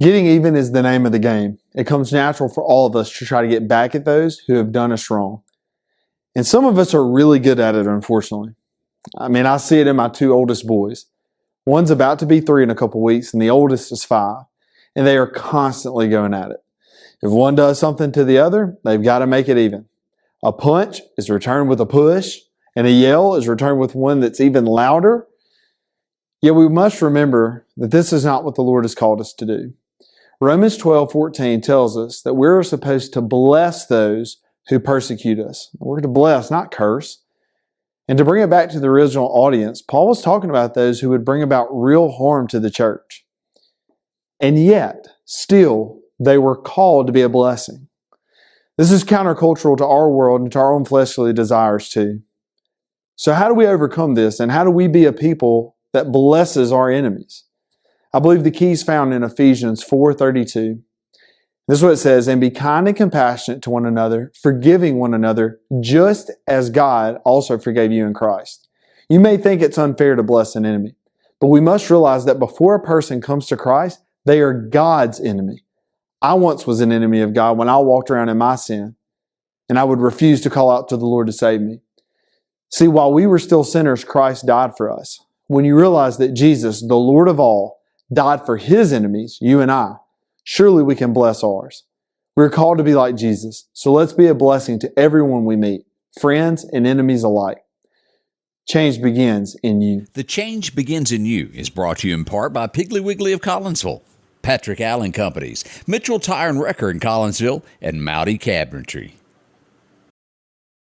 Getting even is the name of the game. It comes natural for all of us to try to get back at those who have done us wrong. And some of us are really good at it, unfortunately. I see it in my two oldest boys. One's about to be 3 in a couple weeks, and the oldest is 5. And they are constantly going at it. If one does something to the other, they've got to make it even. A punch is returned with a push, and a yell is returned with one that's even louder. Yet we must remember that this is not what the Lord has called us to do. Romans 12:14 tells us that we're supposed to bless those who persecute us. We're to bless, not curse. And to bring it back to the original audience, Paul was talking about those who would bring about real harm to the church. And yet, still, they were called to be a blessing. This is countercultural to our world and to our own fleshly desires too. So how do we overcome this, and how do we be a people that blesses our enemies? I believe the key is found in Ephesians 4:32. This is what it says, "And be kind and compassionate to one another, forgiving one another, just as God also forgave you in Christ." You may think it's unfair to bless an enemy, but we must realize that before a person comes to Christ, they are God's enemy. I once was an enemy of God when I walked around in my sin, and I would refuse to call out to the Lord to save me. See, while we were still sinners, Christ died for us. When you realize that Jesus, the Lord of all, died for His enemies, you and I, surely we can bless ours. We're called to be like Jesus, so let's be a blessing to everyone we meet, friends and enemies alike. Change begins in you. The Change Begins in You is brought to you in part by Piggly Wiggly of Collinsville, Patrick Allen Companies, Mitchell Tire and Wrecker in Collinsville, and Mowdy Cabinetry.